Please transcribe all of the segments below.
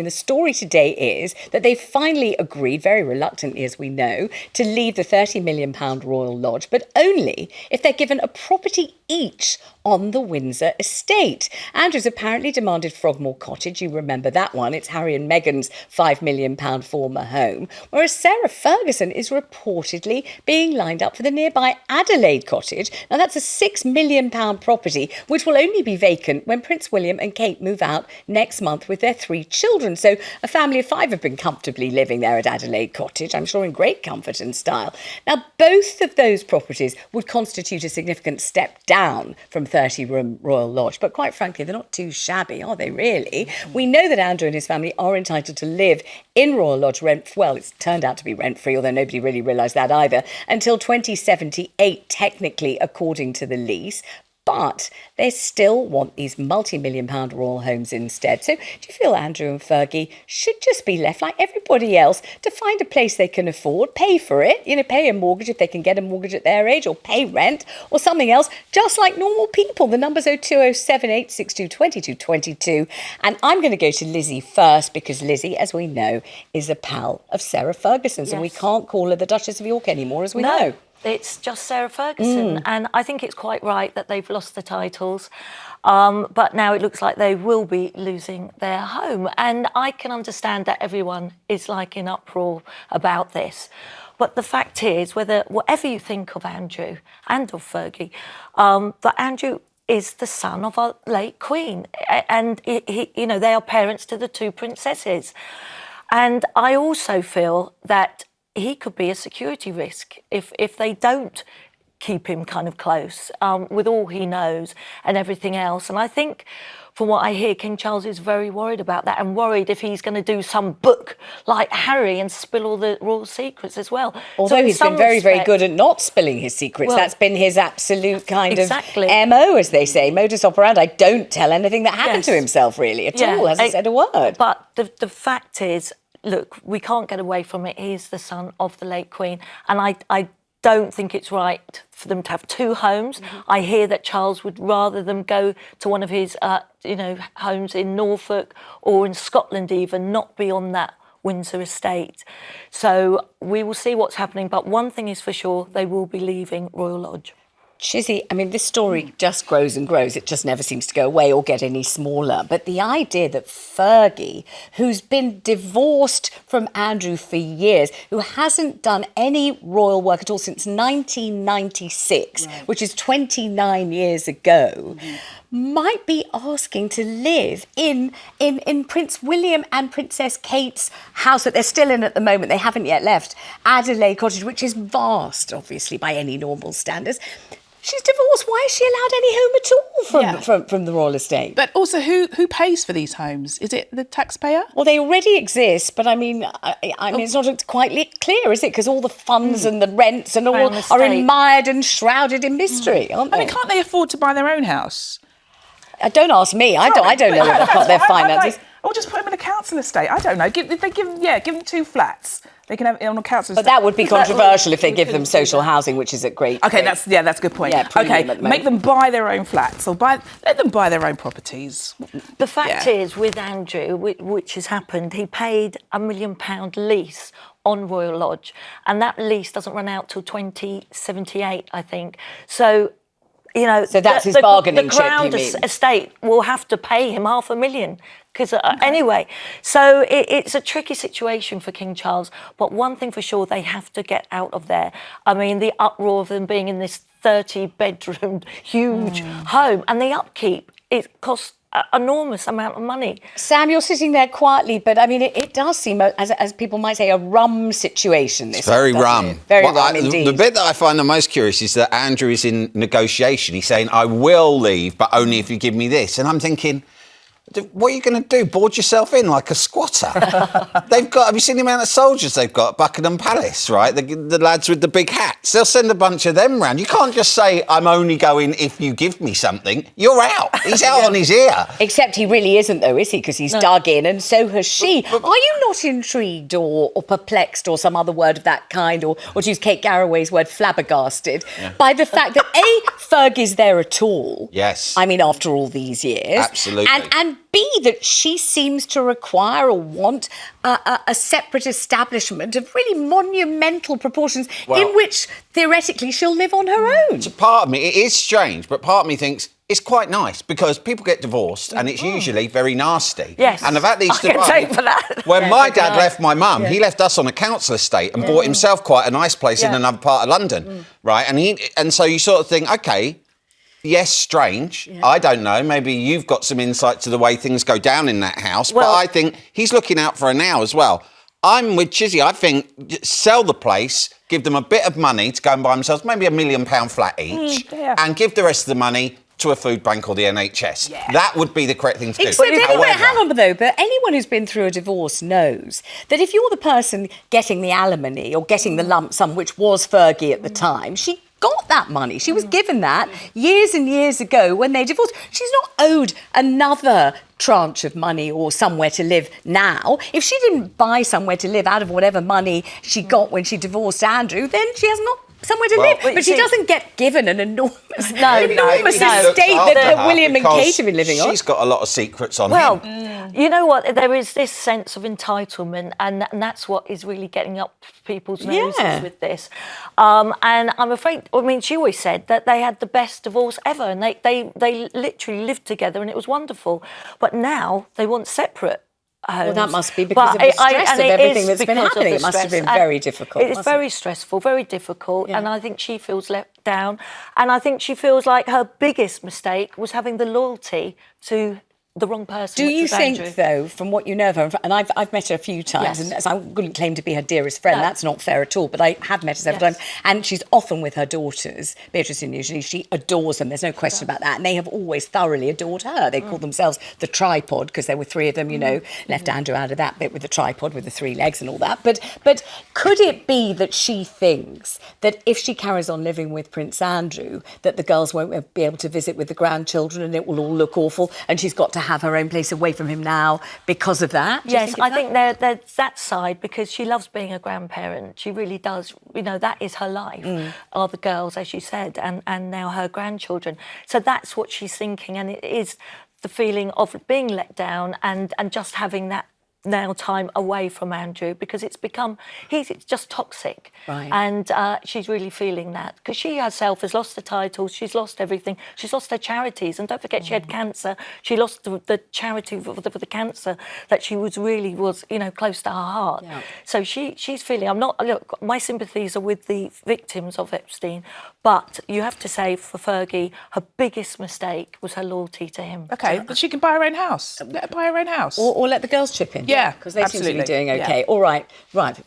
mean, the story today is that they finally agreed, very reluctantly as we know, to leave the £30 million Royal Lodge, but only if they're given a property each on the Windsor estate. Andrew's apparently demanded Frogmore Cottage, you remember that one, it's Harry and Meghan's £5 million former home, whereas Sarah Ferguson is reportedly being lined up for the nearby Adelaide Cottage. Now that's a £6 million property, which will only be vacant when Prince William and Kate move out next month with their 3 children. So a family of 5 have been comfortably living there at Adelaide Cottage, I'm sure in great comfort and style. Now both of those properties would constitute a significant step down from 30-room Royal Lodge, but quite frankly, they're not too shabby, are they really? We know that Andrew and his family are entitled to live in Royal Lodge it's turned out to be rent-free, although nobody really realised that either, until 2078, technically, according to the lease. But they still want these multi-million-pound royal homes instead. So do you feel Andrew and Fergie should just be left like everybody else to find a place they can afford, pay for it, pay a mortgage if they can get a mortgage at their age, or pay rent or something else, just like normal people? The number's 02078622222. And I'm going to go to Lizzie first because Lizzie, as we know, is a pal of Sarah Ferguson's. Yes. And we can't call her the Duchess of York anymore, as we know. It's just Sarah Ferguson. And I think it's quite right that they've lost the titles. But now it looks like they will be losing their home. And I can understand that everyone is like in uproar about this. But the fact is, whatever you think of Andrew and of Fergie, that Andrew is the son of our late Queen. And, they are parents to the 2 princesses. And I also feel that he could be a security risk if they don't keep him kind of close with all he knows and everything else. And I think, from what I hear, King Charles is very worried about that and worried if he's going to do some book like Harry and spill all the royal secrets as well. Although he's been very, very good at not spilling his secrets. Well, that's been his absolute kind of MO, as they say, modus operandi. Don't tell anything that happened to himself, really, at all. Hasn't said a word. But the fact is, look, we can't get away from it. He's the son of the late Queen. And I don't think it's right for them to have 2 homes. I hear that Charles would rather them go to one of his, homes in Norfolk or in Scotland even, not be on that Windsor estate. So we will see what's happening. But one thing is for sure, they will be leaving Royal Lodge. Chizzy, I mean, this story just grows and grows. It just never seems to go away or get any smaller. But the idea that Fergie, who's been divorced from Andrew for years, who hasn't done any royal work at all since 1996, which is 29 years ago, might be asking to live in Prince William and Princess Kate's house that they're still in at the moment. They haven't yet left Adelaide Cottage, which is vast, obviously, by any normal standards. She's divorced. Why is she allowed any home at all from the royal estate? But also, who pays for these homes? Is it the taxpayer? Well, they already exist, but I mean, it's not quite clear, is it? Because all the funds and the rents and all are admired and shrouded in mystery, aren't they? I mean, can't they afford to buy their own house? Don't ask me. I don't know what their finances. Or just put them in a council estate. I don't know. Give them 2 flats. They can have it on a council estate. But that would be controversial if they give them social housing, which is at great. Okay, that's a good point. Yeah, okay, make them buy their own flats or let them buy their own properties. The fact is, with Andrew, which has happened, he paid £1 million lease on Royal Lodge, and that lease doesn't run out till 2078, I think. So. So that's his bargaining chip, you mean? The Crown estate will have to pay him £500,000. Because anyway, so it's a tricky situation for King Charles. But one thing for sure, they have to get out of there. I mean, the uproar of them being in this 30-bedroom huge home, and the upkeep, it costs enormous amount of money. Sam, you're sitting there quietly, but I mean, it does seem, as people might say, a rum situation. It's very rum. Very rum indeed. The bit that I find the most curious is that Andrew is in negotiation. He's saying, I will leave, but only if you give me this. And I'm thinking, what are you going to do? Board yourself in like a squatter? Have you seen the amount of soldiers they've got at Buckingham Palace, right? The lads with the big hats. They'll send a bunch of them round. You can't just say, I'm only going if you give me something. You're out. He's out on his ear. Except he really isn't, though, is he? Because he's dug in, and so has she. Are you not intrigued or perplexed or some other word of that kind, or to use Kate Garraway's word, flabbergasted, by the fact that, A, Fergie's there at all? Yes. I mean, after all these years. Absolutely. And B, that she seems to require or want a separate establishment of really monumental proportions in which theoretically she'll live on her own. So part of me, it is strange, but part of me thinks it's quite nice because people get divorced and it's usually very nasty. Yes. And I've had these I can take for that. When my dad left my mum, he left us on a council estate and bought himself quite a nice place in another part of London, right? And so you sort of think, okay, yes, strange. Yeah. I don't know. Maybe you've got some insight to the way things go down in that house. But I think he's looking out for her now as well. I'm with Chizzy. I think sell the place, give them a bit of money to go and buy themselves maybe £1 million flat each, and give the rest of the money to a food bank or the NHS. Yeah. That would be the correct thing to do. Except anyway, hang on though, but anyone who's been through a divorce knows that if you're the person getting the alimony or getting the lump sum, which was Fergie at the time, she got that money. She was given that years and years ago when they divorced. She's not owed another tranche of money or somewhere to live now. If she didn't buy somewhere to live out of whatever money she got when she divorced Andrew, then she has not somewhere to live. But she doesn't get given an enormous estate that William and Kate have been living on. She's got a lot of secrets on him. Well, you know what? There is this sense of entitlement, and that's what is really getting up people's noses with this. And I'm afraid, I mean, she always said that they had the best divorce ever, and they literally lived together, and it was wonderful. But now they want separate homes. Well, that must be because of the stress of everything that's been happening. It must have been very difficult. It is very stressful, very difficult, and I think she feels let down. And I think she feels like her biggest mistake was having the loyalty to the wrong person. Do you think, though, from what you know of her, and I've met her a few times, and as I wouldn't claim to be her dearest friend, that's not fair at all, but I have met her several times, and she's often with her daughters, Beatrice and usually, she adores them, there's no question about that, and they have always thoroughly adored her. They call themselves the tripod, because there were three of them, you know, left Andrew out of that bit with the tripod, with the 3 legs and all that, but could it be that she thinks that if she carries on living with Prince Andrew, that the girls won't be able to visit with the grandchildren and it will all look awful, and she's got to have her own place away from him now because of that? Yes, I think there's that side, because she loves being a grandparent. She really does. You know, that is her life, are the girls, as you said, and now her grandchildren. So that's what she's thinking, and it is the feeling of being let down and just having that now time away from Andrew, because it's just toxic. Right. And she's really feeling that, because she herself has lost the titles, she's lost everything, she's lost her charities, and don't forget she had cancer. She lost the charity for the cancer that she was you know, close to her heart. Yeah. So she's feeling, look, my sympathies are with the victims of Epstein, but you have to say, for Fergie, her biggest mistake was her loyalty to him. Okay, but she can buy her own house. Let her buy her own house. Or let the girls chip in. Yeah, because they seem to be doing okay. Yeah. All right,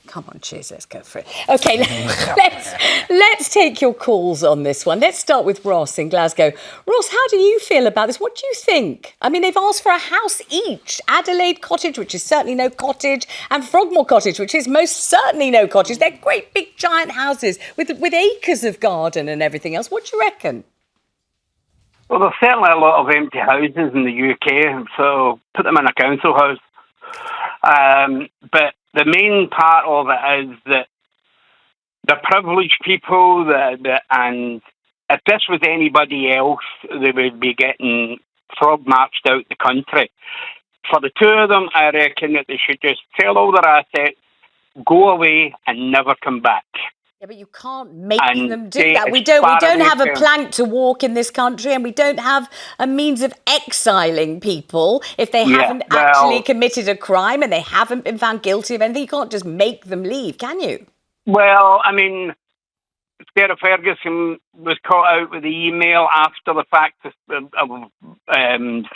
come on, cheers, let's go for it. Okay, let's take your calls on this one. Let's start with Ross in Glasgow. Ross, how do you feel about this? What do you think? I mean, they've asked for a house each. Adelaide Cottage, which is certainly no cottage, and Frogmore Cottage, which is most certainly no cottage. They're great big giant houses with acres of garden and everything else. What do you reckon? Well, there's certainly a lot of empty houses in the UK, so put them in a council house. But the main part of it is that the privileged people, and if this was anybody else, they would be getting frog marched out the country. For the two of them, I reckon that they should just sell all their assets, go away, and never come back. Yeah, but you can't make them do that. We don't have a plank to walk in this country, and we don't have a means of exiling people if they haven't actually committed a crime and they haven't been found guilty of anything. You can't just make them leave, can you? Well, I mean, Sarah Ferguson was caught out with the email after the fact of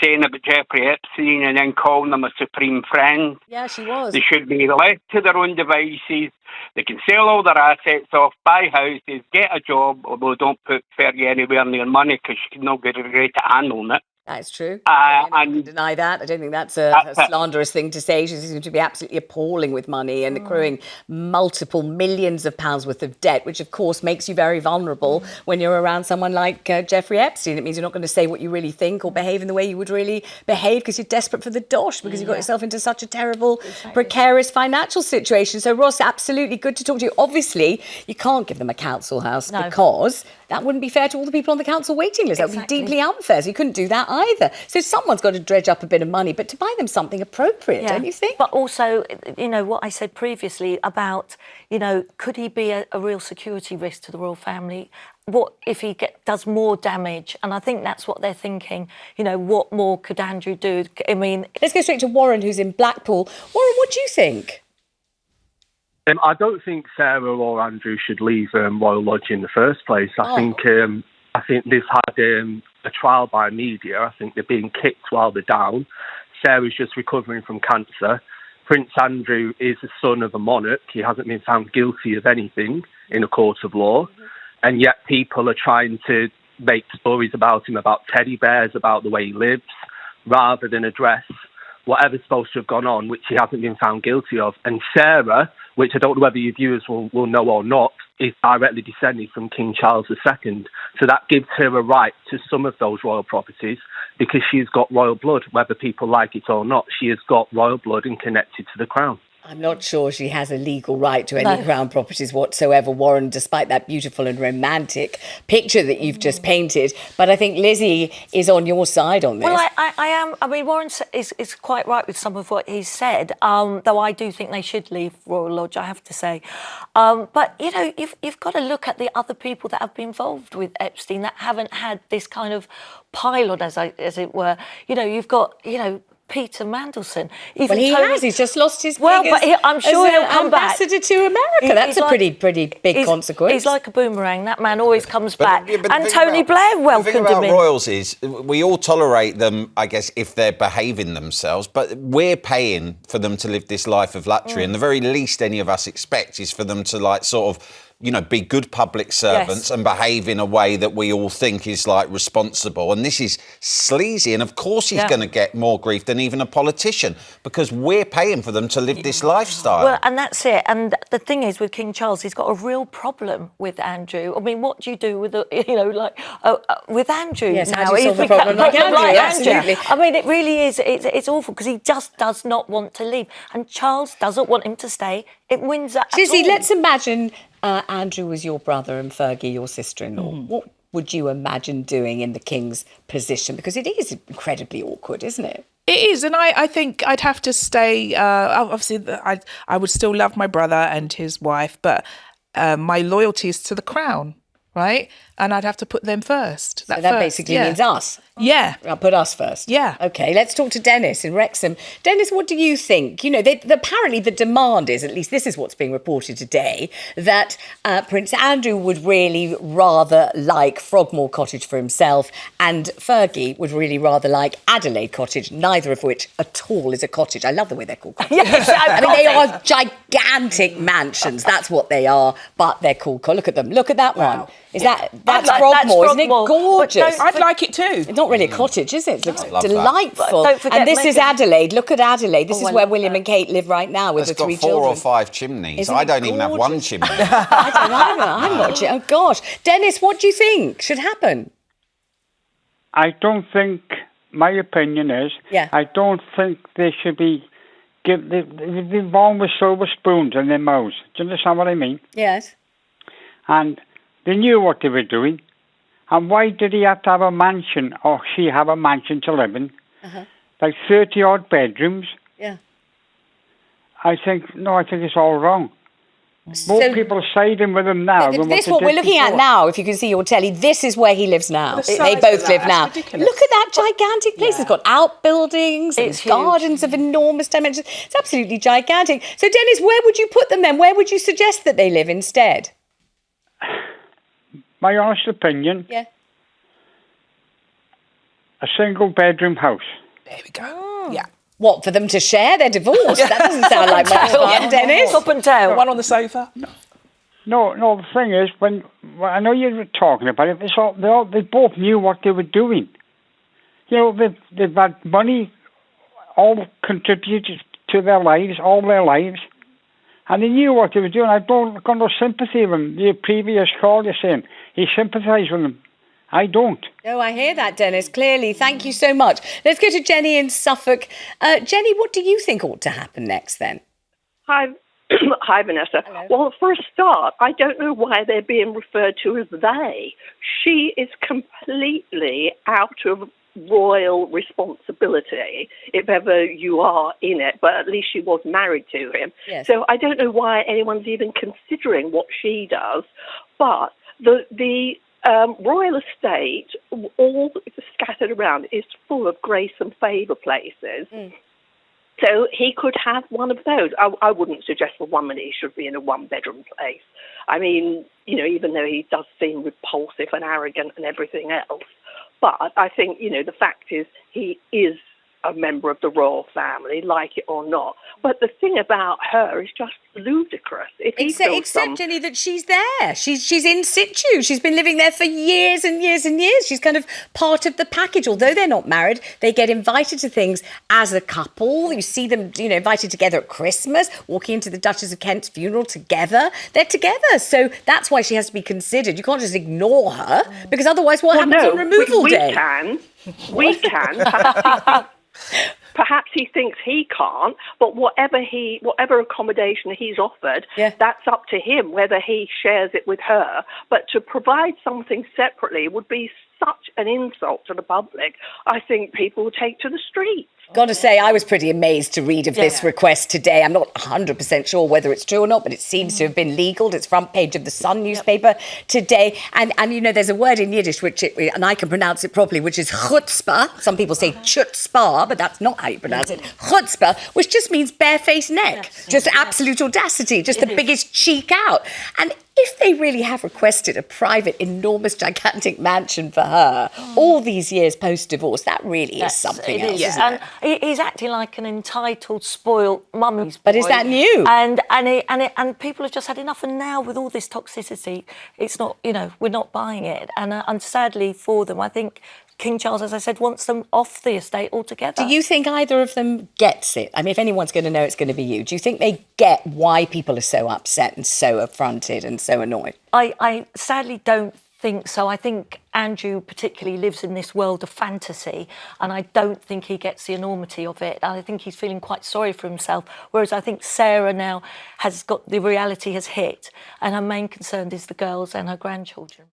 saying about Jeffrey Epstein and then calling them a supreme friend. Yeah, she was. They should be left to their own devices. They can sell all their assets off, buy houses, get a job, although don't put Fergie anywhere near money because she's not good at handling it. That's true. I don't deny that. I don't think that's a slanderous thing to say. She seems to be absolutely appalling with money and accruing multiple millions of pounds worth of debt, which of course makes you very vulnerable when you're around someone like Jeffrey Epstein. It means you're not going to say what you really think or behave in the way you would really behave because you're desperate for the dosh, because you've got yourself into such a terrible, precarious financial situation. So Ross, absolutely good to talk to you. Obviously, you can't give them a council house because that wouldn't be fair to all the people on the council waiting list. That would be deeply unfair. So you couldn't do that either. So someone's got to dredge up a bit of money, but to buy them something appropriate, don't you think? But also, what I said previously about, could he be a real security risk to the royal family? What if he does more damage? And I think that's what they're thinking. What more could Andrew do? I mean... Let's go straight to Warren, who's in Blackpool. Warren, what do you think? I don't think Sarah or Andrew should leave Royal Lodge in the first place. I think they've had a trial by media. I think they're being kicked while they're down. Sarah's just recovering from cancer. Prince Andrew is the son of a monarch. He hasn't been found guilty of anything in a court of law. And yet people are trying to make stories about him, about teddy bears, about the way he lives, rather than address whatever's supposed to have gone on, which he hasn't been found guilty of. And Sarah, which I don't know whether your viewers will know or not, is directly descended from King Charles II. So that gives her a right to some of those royal properties because she's got royal blood, whether people like it or not. She has got royal blood and connected to the crown. I'm not sure she has a legal right to any crown properties whatsoever, Warren, despite that beautiful and romantic picture that you've just painted. But I think Lizzie is on your side on this. Well, I am. I mean, Warren is quite right with some of what he's said, though I do think they should leave Royal Lodge, I have to say. But, you've got to look at the other people that have been involved with Epstein that haven't had this kind of pylon, as it were. You've got, Peter Mandelson. Well, he has. He's just lost his well, gig but I'm sure he'll come back. Ambassador to America. That's a pretty big consequence. He's like a boomerang. That man always comes back. But and Tony Blair welcomed him in. The thing about royals is we all tolerate them, I guess, if they're behaving themselves, but we're paying for them to live this life of luxury, and the very least any of us expect is for them to be good public servants and behave in a way that we all think is responsible. And this is sleazy. And of course he's going to get more grief than even a politician because we're paying for them to live this lifestyle. Well, and that's it. And the thing is with King Charles, he's got a real problem with Andrew. I mean, what do you do with, with Andrew yes, now? How do you solve the problem like Andrew? Absolutely. I mean, it really is. It's awful because he just does not want to leave. And Charles doesn't want him to stay in Windsor at Chizzy, all. let's imagine Andrew was your brother and Fergie your sister-in-law. What would you imagine doing in the King's position? Because it is incredibly awkward, isn't it? It is, and I think I'd have to stay. Obviously, I would still love my brother and his wife, but my loyalty is to the crown, right? And I'd have to put them first. So that basically means us. Yeah. I'll put us first. Yeah. OK, let's talk to Dennis in Wrexham. Dennis, what do you think? Apparently the demand is, at least this is what's being reported today, that Prince Andrew would really rather like Frogmore Cottage for himself and Fergie would really rather like Adelaide Cottage, neither of which at all is a cottage. I love the way they're called cottages. I mean, they are gigantic mansions. That's what they are, but they're called. Look at them. Look at that one. That's Frogmore, isn't it? Gorgeous. I'd like it too. It's not really a cottage, is it? It looks delightful. Don't forget and this is Adelaide. Look at Adelaide. This is where William that. and Kate live right now with the three It's got 4 children. or 5 chimneys. Isn't I it don't even have one gorgeous? chimney. I don't either. I'm not. Oh gosh, Dennis, what do you think should happen? I don't think. My opinion is. Yeah. I don't think they should be. They've been born with silver spoons in their mouths. Do you understand what I mean? Yes. And they knew what they were doing. And why did he have to have a mansion, or she have a mansion to live in? Like 30-odd bedrooms. Yeah. I think it's all wrong. More people are siding with him now than This what what we're looking at now, if you can see your telly, this is where he lives now. They both live now. That's ridiculous. Look at that gigantic place. It's got outbuildings and It's huge. gardens of enormous dimensions. It's absolutely gigantic. So, Dennis, where would you put them then? Where would you suggest that they live instead? My honest opinion, Yeah. a single-bedroom house. There we go. Yeah. What, for them to share? They're divorced. That doesn't sound like much fun, Dennis. Top and tail. One on the sofa. No. The thing is, when I know you were talking about it, they both knew what they were doing. They've had money, all contributed to their lives, all their lives, and they knew what they were doing. I don't got no sympathy with them. The previous call, you're saying he sympathised with them. I don't. Oh, I hear that, Dennis, clearly. Thank you so much. Let's go to Jenny in Suffolk. Jenny, what do you think ought to happen next then? Hi, hi, Vanessa. Hello. Well, for a start, I don't know why they're being referred to as they. She is completely out of royal responsibility if ever you are in it, but at least she was married to him. Yes. So I don't know why anyone's even considering what she does, but the royal estate, all scattered around, is full of grace and favour places. So he could have one of those. I wouldn't suggest for 1 minute he should be in a one-bedroom place. I mean, even though he does seem repulsive and arrogant and everything else. But I think, the fact is he is a member of the royal family, like it or not. But the thing about her is just ludicrous. If he Except, Jenny, that she's there. She's in situ. She's been living there for years and years and years. She's kind of part of the package. Although they're not married, they get invited to things as a couple. You see them, invited together at Christmas, walking into the Duchess of Kent's funeral together. They're together. So that's why she has to be considered. You can't just ignore her, because otherwise what happens on removal day? We can. Perhaps he thinks he can't, but whatever accommodation he's offered, that's up to him whether he shares it with her. But to provide something separately would be such an insult to the public. I think people will take to the streets. Got to say, I was pretty amazed to read of this request today. I'm not 100% sure whether it's true or not, but it seems to have been legaled. It's front page of the Sun newspaper today. And there's a word in Yiddish, and I can pronounce it properly, which is chutzpah. Some people say chutzpah, but that's not how you pronounce it. Chutzpah, which just means barefaced neck. Just absolute audacity, just the biggest cheek out. And if they really have requested a private, enormous, gigantic mansion for her all these years post-divorce, that really is something else, isn't it? And he's acting like an entitled, spoiled mummy's boy. But is that new? And people have just had enough. And now with all this toxicity, it's not, we're not buying it. And sadly for them, I think King Charles, as I said, wants them off the estate altogether. Do you think either of them gets it? I mean, if anyone's going to know, it's going to be you. Do you think they get why people are so upset and so affronted and so annoyed? I sadly don't think so. I think Andrew particularly lives in this world of fantasy, and I don't think he gets the enormity of it. I think he's feeling quite sorry for himself, whereas I think Sarah now has got the reality has hit, and her main concern is the girls and her grandchildren.